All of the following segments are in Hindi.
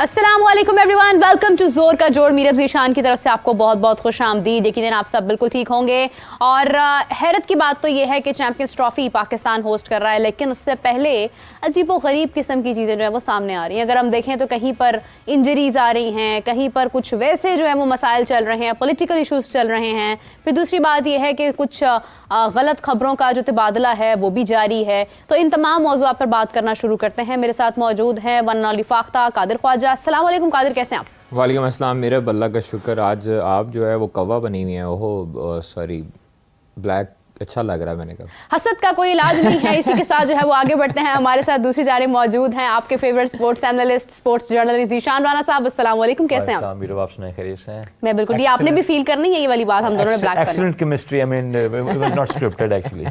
अस्सलाम वालेकुम एवरीवन, वेलकम टू जोर का जोर। मीरब ज़ीशान की तरफ से आपको बहुत बहुत खुश आमदीद। यकीनन आप सब बिल्कुल ठीक होंगे। और हैरत की बात तो ये है कि चैंपियंस ट्रॉफी पाकिस्तान होस्ट कर रहा है, लेकिन उससे पहले अजीब व गरीब किस्म की चीज़ें जो है वो सामने आ रही हैं। अगर हम देखें तो कहीं पर इंजरीज आ रही हैं, कहीं पर कुछ वैसे जो है वो मसाइल चल रहे हैं, पॉलिटिकल इशूज़ चल रहे हैं। फिर दूसरी बात यह है कि कुछ गलत खबरों का जो तबादला है वो भी जारी है। तो इन तमाम मौज़ूआत पर बात करना शुरू करते हैं। मेरे साथ मौजूद हैं वन नॉली फाख्ता, कादिर ख्वाजा। अस्सलाम वालेकुम कादिर, कैसे हैं आप? वालेकुम अस्सलाम। मेरे अल्लाह का शुक्र। आज आप जो है वो कवा बनी हुई हैं, ओहो सॉरी ब्लैक, अच्छा लग रहा है। मैंने कहा हसद का कोई इलाज नहीं है। इसी के साथ जो है वो आगे बढ़ते हैं। हमारे साथ दूसरी जानिब मौजूद हैं आपके favourite sports analyst, sports journalist Zeeshan Rana साहब। अस्सलाम वालेकुम, कैसे हैं आप? आप सुनाए, खैरियत से हैं? मैं बिल्कुल। ये आपने भी फील करनी है ये वाली बात, हम दोनों ने ब्लैक करनी। Excellent chemistry, I mean it was not scripted actually.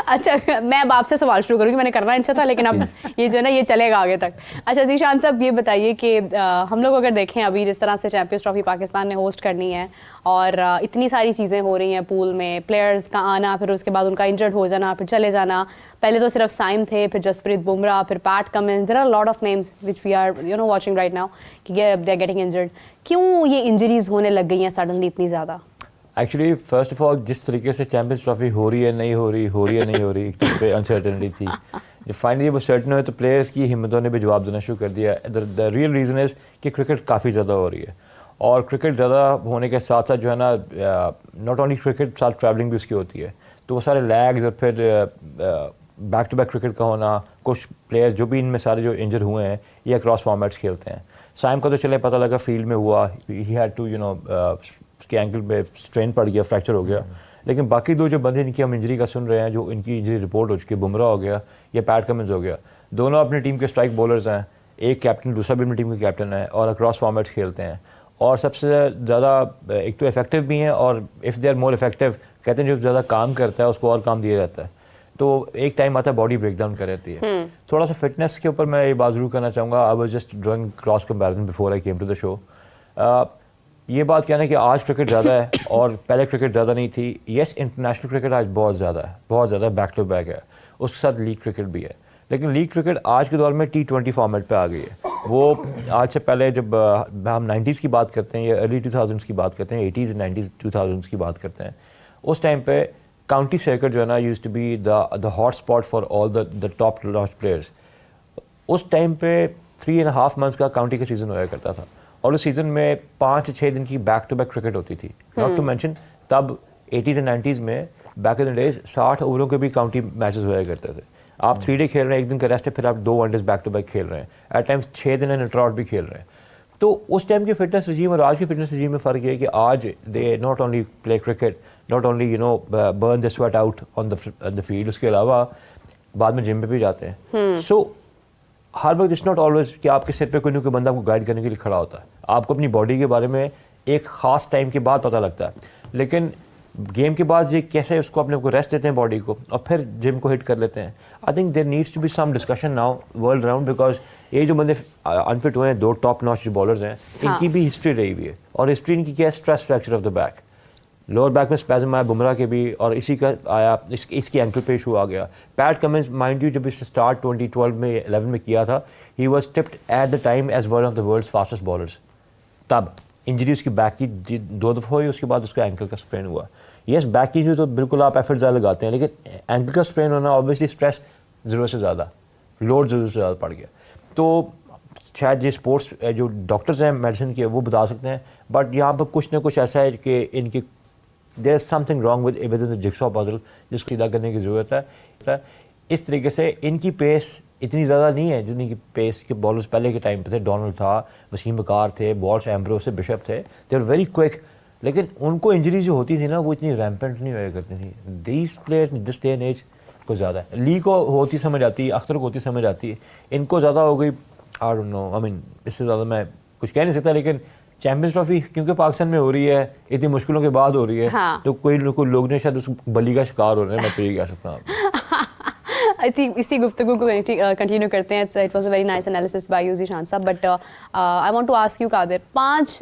अच्छा, मैं अब आपसे सवाल शुरू करूँगी। मैंने करना इनसे था, लेकिन अब ये जो है ना ये चलेगा आगे तक। अच्छा ज़ीशान साहब, ये बताइए कि हम लोग अगर देखें अभी जिस तरह से चैंपियंस ट्रॉफी पाकिस्तान ने होस्ट करनी है और इतनी सारी चीज़ें हो रही हैं पूल में, प्लेयर्स का आना, फिर उसके बाद उनका इंजर्ड हो जाना, फिर चले जाना। पहले तो सिर्फ साइम थे, फिर जसप्रीत बुमराह, फिर Pat Cummins. There are lot of names which we are watching right now कि दे आर गेटिंग इंजर्ड। क्यों ये इंजरीज होने लग गई हैं सडनली इतनी ज़्यादा? एक्चुअली फर्स्ट ऑफ ऑल, जिस तरीके से चैंपियंस ट्रॉफी हो रही है नहीं हो रही, हो रही है नहीं हो रही, एक तो अनसर्टेनिटी थी। जब फाइनली वो सर्टन हुए तो प्लेयर्स की हिम्मतों ने भी जवाब देना शुरू कर दिया। द रियल रीज़न इज़ कि क्रिकेट काफ़ी ज़्यादा हो रही है, और क्रिकेट ज़्यादा होने के साथ साथ जो है ना, नॉट ओनली क्रिकेट, साथ ट्रैवलिंग भी उसकी होती है। तो वो सारे लैग्स और फिर बैक टू बैक क्रिकेट का होना, कुछ प्लेयर्स जो भी इनमें सारे जो इंजर हुए हैं ये अक्रॉस फॉर्मेट्स खेलते हैं। साइम का तो चले पता लगा फील्ड में हुआ, ही हैड टू उसके एंकल पे स्ट्रेन पड़ गया, फ्रैक्चर हो गया। लेकिन बाकी दो जो बंदे इनकी हम इंजरी का सुन रहे हैं, जो इनकी इंजरी रिपोर्ट हो चुकी है, बुमराह हो गया या पैट कमिंस हो गया, दोनों अपनी टीम के स्ट्राइक बॉलर्स हैं। एक कैप्टन, दूसरा भी अपनी टीम का कैप्टन है, और अक्रॉस फॉर्मेट्स खेलते हैं। और सबसे ज़्यादा एक तो इफेक्टिव भी हैं, और if they are more effective, कहते हैं जो ज़्यादा काम करता है उसको और काम दिया जाता है। तो एक टाइम आता है बॉडी ब्रेक डाउन कर रहती है। थोड़ा सा फिटनेस के ऊपर मैं ये बात जरूर करना चाहूँगा। I was just drawing cross comparison before I came to the show. ये बात कहना है कि आज क्रिकेट ज़्यादा है और पहले क्रिकेट ज़्यादा नहीं थी। येस, इंटरनेशनल क्रिकेट आज बहुत ज़्यादा है, बहुत ज़्यादा बैक टू बैक है। उसके साथ लीग क्रिकेट भी है, लेकिन लीग क्रिकेट आज के दौर में T20 फॉर्मेट पे आ गई है। वो आज से पहले जब हम 90s की बात करते हैं या अर्ली 2000s की बात करते हैं, 80s 90s 2000s की बात करते हैं, उस टाइम पे काउंटी सर्किट जो है ना used to be the hot spot for all the top notch players. उस टाइम पे 3.5 मंथ्स का काउंटी का सीज़न होया करता था, और उस सीज़न में 5 से 6 दिन की बैक टू बैक क्रिकेट होती थी। नॉट टू मेंशन तब 80s एंड 90s में बैक इन द डेज 60 ओवरों के भी काउंटी मैचेस होया करते थे। आप 3 डे खेल रहे हैं, एक दिन का रेस्ट है, फिर आप 2 वनडेज बैक टू बैक खेल रहे हैं, एट टाइम्स 6 दिन एंड ट्रॉट भी खेल रहे हैं। तो उस टाइम की फिटनेस रजीम और आज की फिटनेस रजीम में फ़र्क ये है कि आज they not only play cricket, not only burn the sweat out on the field, उसके अलावा बाद में जिम पे भी जाते हैं। सो हर वक्त इट्स नॉट ऑलवेज कि आपके सिर पे कोई ना कोई बंदा आपको गाइड करने के लिए खड़ा होता है। आपको अपनी बॉडी के बारे में एक ख़ास टाइम के बाद पता लगता है, लेकिन गेम के बाद ये कैसे उसको अपने को रेस्ट देते हैं बॉडी को, और फिर जिम को हिट कर लेते हैं। I think there needs to be some discussion now world round, because ये जो बंदे अनफिट हुए हैं, 2 टॉप नॉच बॉलर्स हैं, इनकी भी हिस्ट्री रही हुई है। और हिस्ट्री इनकी क्या है? Stress fracture of the back, lower back में स्पैज़म आया बुमराह के भी, और इसी का आया, इसकी एंकल पे इशू आ गया। पैट कमिंस, माइंड यू, जब इसने स्टार्ट 2012 में 11 में किया था, he was tipped at the time as one of the world's fastest bowlers. तब इंजरी उसकी बैक की 2 दफ़ा हुई, उसके बाद उसका एंकल का स्प्रेन हुआ। येस, बैक की इंजरी तो बिल्कुल आप एफर्ट ज़्यादा लगाते हैं, लेकिन एंकल का स्प्रेन होना ऑब्वियसली स्ट्रेस ज़रूरत से ज़्यादा, लोड ज़रूरत से ज़्यादा पड़ गया। तो शायद ये स्पोर्ट्स जो डॉक्टर्स हैं मेडिसिन के, वो बता सकते हैं, बट यहाँ पर कुछ ना कुछ ऐसा है कि इनकी there is something wrong with in the jigsaw puzzle, जिसको सीधा करने की ज़रूरत है। इस तरीके से इनकी पेस इतनी ज़्यादा नहीं है जितनी की पेस के बॉलर्स पहले के टाइम पे थे। डोनाल्ड था, वसीम बकार थे, बॉल्स एम्ब्रोस थे, बिशप थे, दे आर वेरी क्विक, लेकिन उनको इंजरी जो होती थी ना वो इतनी रैम्पेंट नहीं होया करती थी। These players this day and age को ज़्यादा है। ली को होती समझ आती है, अख्तर को होती समझ आती है, इनको ज़्यादा हो गई। I don't know, I mean इससे ज़्यादा मैं कुछ कह नहीं सकता, लेकिन चैंपियंस ट्रॉफी क्योंकि पाकिस्तान में हो रही है, इतनी मुश्किलों के बाद हो रही है, हाँ। तो कोई लोग ने शायद उस बली का शिकार हो रहे हैं, मैं तो ये कह सकता हूँ। आई थिंक इसी गुफ्तगू को कंटिन्यू करते हैं। It was a very nice analysis by you Zeeshan साहब, but I want to ask you Qadir, 5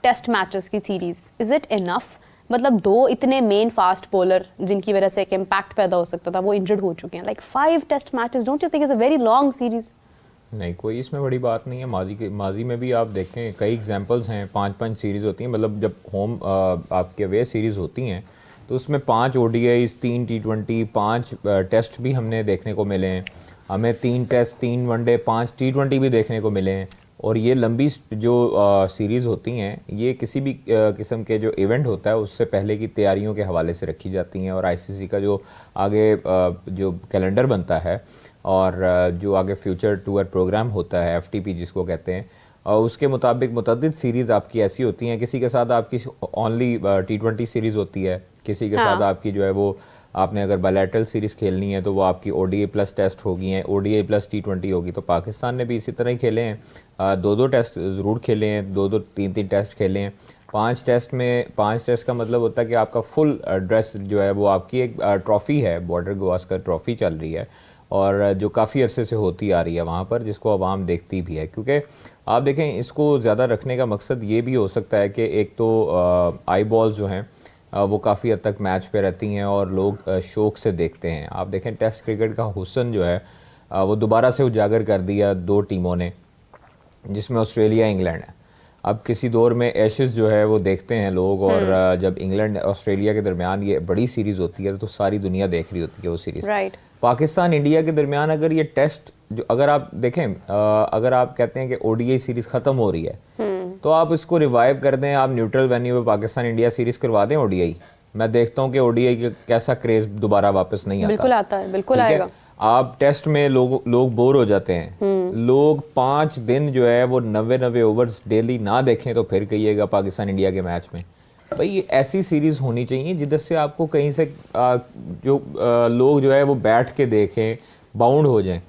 test matches की सीरीज, इज इट इनफ? मतलब 2 इतने मेन फास्ट बॉलर जिनकी वजह से एक इम्पैक्ट पैदा हो सकता था, वो इंजर्ड हो चुके हैं। Like 5 test matches, don't you think is a very long series? नहीं, कोई इसमें बड़ी बात नहीं है। माजी में भी आप देखें कई एग्जांपल्स हैं, 5-5 सीरीज़ होती हैं। मतलब जब होम आपके अवे सीरीज़ होती हैं तो उसमें 5 ओडीआईज़, 3 टी20, 5 टेस्ट भी हमने देखने को मिले हैं। हमें 3 टेस्ट, 3 वनडे, 5 टी20 भी देखने को मिले हैं। और ये लंबी जो सीरीज़ होती हैं, ये किसी भी किस्म के जो इवेंट होता है उससे पहले की तैयारियों के हवाले से रखी जाती हैं। और आईसीसी का जो आगे जो कैलेंडर बनता है और जो आगे फ्यूचर टूर प्रोग्राम होता है, एफटीपी जिसको कहते हैं, उसके मुताबिक मुतअद्दिद सीरीज़ आपकी ऐसी होती हैं। किसी के साथ आपकी ओनली टी20 सीरीज़ होती है, किसी के साथ आपकी जो है वो आपने अगर बायलैटरल सीरीज़ खेलनी है तो वो आपकी ओडीआई प्लस टेस्ट होगी हैं, ओडीआई प्लस टी20 होगी। तो पाकिस्तान ने भी इसी तरह ही खेले हैं, 2-2 टेस्ट ज़रूर खेले हैं, 2-2 3-3 टेस्ट खेले हैं। 5 टेस्ट का मतलब होता है कि आपका फुल ड्रेस जो है वो आपकी एक ट्रॉफ़ी है, बॉर्डर गवास्कर ट्रॉफ़ी चल रही है और जो काफ़ी अरसे से होती आ रही है वहाँ पर, जिसको आवाम देखती भी है। क्योंकि आप देखें, इसको ज़्यादा रखने का मकसद ये भी हो सकता है कि एक तो आई बॉल्स जो हैं वो काफ़ी हद तक मैच पे रहती हैं और लोग शौक़ से देखते हैं। आप देखें टेस्ट क्रिकेट का हुस्न जो है वो दोबारा से उजागर कर दिया 2 टीमों ने, जिसमें ऑस्ट्रेलिया इंग्लैंड है। अब किसी दौर में एशेज़ जो है वो देखते हैं लोग, और जब इंग्लैंड ऑस्ट्रेलिया के दरमियान ये बड़ी सीरीज़ होती है तो सारी दुनिया देख रही होती है वो सीरीज़। पाकिस्तान इंडिया के दरमियान अगर ये टेस्ट जो अगर आप देखें, अगर आप कहते हैं कि ओडीआई सीरीज़ ख़त्म हो रही है तो आप इसको रिवाइव कर दें, आप न्यूट्रल वेन्यू पे पाकिस्तान इंडिया सीरीज़ करवा दें ओडीआई। मैं देखता हूँ कि ओडीआई का कैसा क्रेज़ दोबारा वापस नहीं आता। बिल्कुल आता है, बिल्कुल आएगा। आप टेस्ट में लोग बोर हो जाते हैं। लोग 5 दिन जो है वो 90 ओवर्स डेली ना देखें तो फिर कहिएगा पाकिस्तान इंडिया के मैच में। भाई ये ऐसी सीरीज़ होनी चाहिए जिधर से आपको कहीं से लोग जो है वो बैठ के देखें, बाउंड हो जाएं।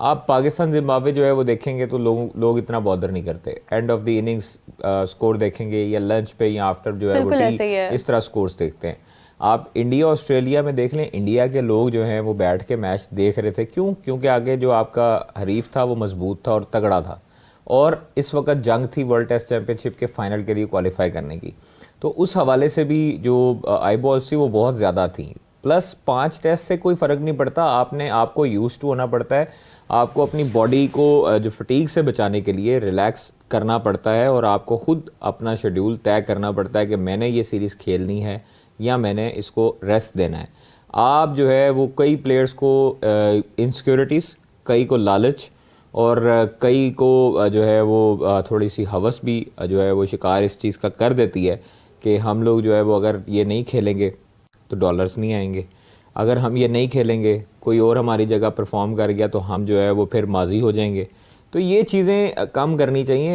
आप पाकिस्तान जिम्बाब्वे जो है वो देखेंगे तो लोग इतना बॉदर नहीं करते। End of the innings score देखेंगे या लंच पे या आफ्टर जो है वो इस तरह स्कोर्स देखते हैं। आप इंडिया ऑस्ट्रेलिया में देख लें, इंडिया के लोग जो हैं वो बैठ के मैच देख रहे थे। क्यों? क्योंकि आगे जो आपका हरीफ था वो मजबूत था और तगड़ा था, और इस वक्त जंग थी वर्ल्ड टेस्ट चैम्पियनशिप के फाइनल के लिए क्वालिफाई करने की। तो उस हवाले से भी जो आई बॉल्स थी वो बहुत ज़्यादा थी। प्लस 5 टेस्ट से कोई फ़र्क नहीं पड़ता, आपको यूज टू होना पड़ता है, आपको अपनी बॉडी को जो फटीग से बचाने के लिए रिलैक्स करना पड़ता है, और आपको खुद अपना शेड्यूल तय करना पड़ता है कि मैंने ये सीरीज़ खेलनी है या मैंने इसको रेस्ट देना है। आप जो है वो कई प्लेयर्स को इनसिक्योरिटीज़, कई को लालच, और कई को जो है वो थोड़ी सी हवस भी जो है वो शिकार इस चीज़ का कर देती है कि हम लोग जो है वो अगर ये नहीं खेलेंगे तो डॉलर्स नहीं आएंगे, अगर हम ये नहीं खेलेंगे कोई और हमारी जगह परफॉर्म कर गया तो हम जो है वो फिर माजी हो जाएंगे। तो ये चीज़ें कम करनी चाहिए।